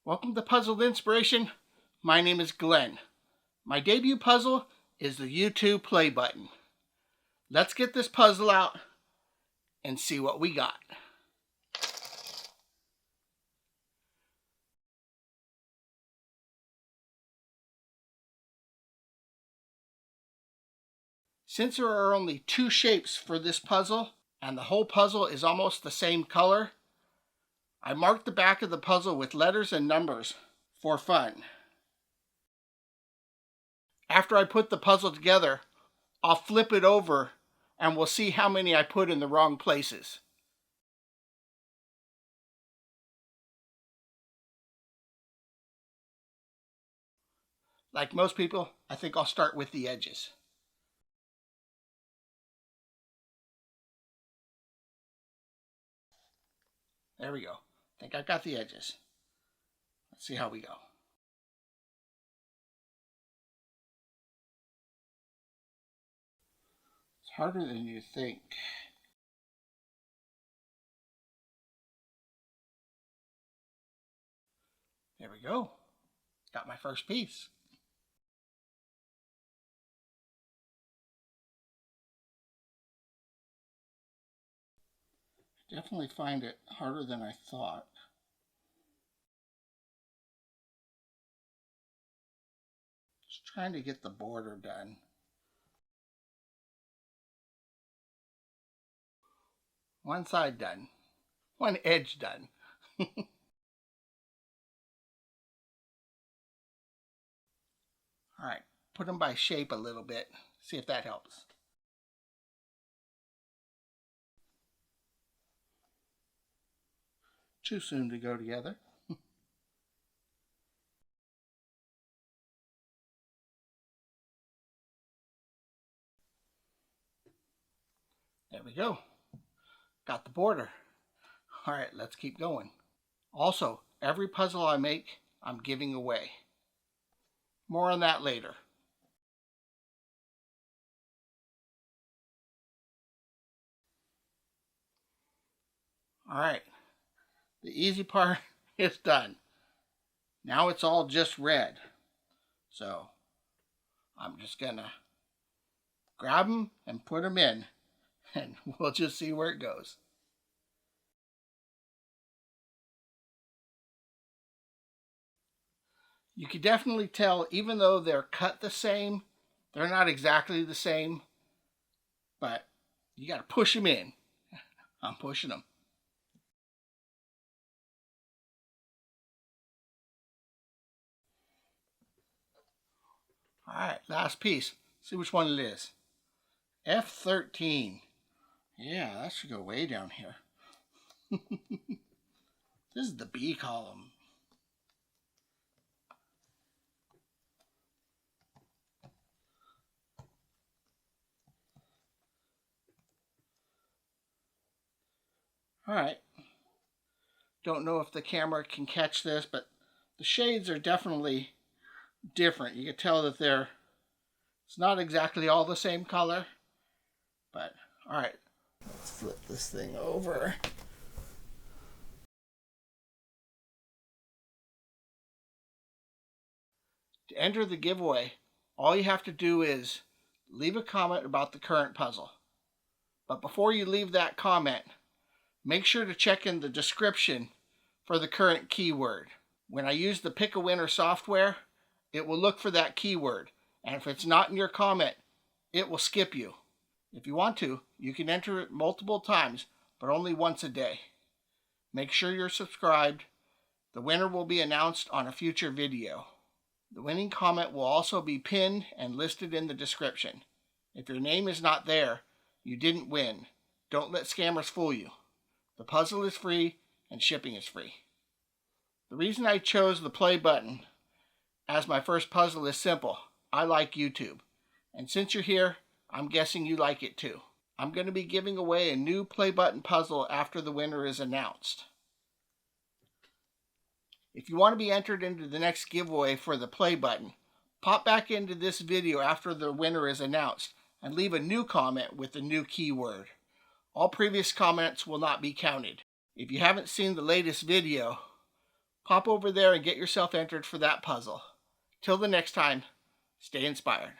Welcome to Puzzle Inspiration. My name is Glenn. My debut puzzle is the YouTube play button. Let's get this puzzle out and see what we got. Since there are only two shapes for this puzzle, and the whole puzzle is almost the same color, I marked the back of the puzzle with letters and numbers for fun. After I put the puzzle together, I'll flip it over and we'll see how many I put in the wrong places. Like most people, I think I'll start with the edges. There we go. I think I've got the edges. Let's see how we go. It's harder than you think. There we go. Got my first piece. Definitely find it harder than I thought. Just trying to get the border done. One side done. One edge done. Alright, put them by shape a little bit. See if that helps. Too soon to go together. There we go. Got the border. All right, let's keep going. Also, every puzzle I make, I'm giving away. More on that later. All right. The easy part is done. Now it's all just red. So I'm just gonna grab them and put them in, and we'll just see where it goes. You can definitely tell, even though they're cut the same, they're not exactly the same, but you gotta push them in. I'm pushing them. All right, last piece. See which one it is. F13. Yeah, that should go way down here. This is the B column. All right. Don't know if the camera can catch this, but the shades are definitely different. You can tell that it's not exactly all the same color, but all right, let's flip this thing over. To enter the giveaway, all you have to do is leave a comment about the current puzzle. But before you leave that comment, make sure to check in the description for the current keyword. When I use the Pick a Winner software, it will look for that keyword, and if it's not in your comment, it will skip you. If you want to, you can enter it multiple times, but only once a day. Make sure you're subscribed. The winner will be announced on a future video. The winning comment will also be pinned and listed in the description. If your name is not there, you didn't win. Don't let scammers fool you. The puzzle is free and shipping is free. The reason I chose the play button as my first puzzle is simple. I like YouTube. And since you're here, I'm guessing you like it too. I'm going to be giving away a new play button puzzle after the winner is announced. If you want to be entered into the next giveaway for the play button, pop back into this video after the winner is announced and leave a new comment with the new keyword. All previous comments will not be counted. If you haven't seen the latest video, Pop over there and get yourself entered for that puzzle. Till the next time, stay inspired.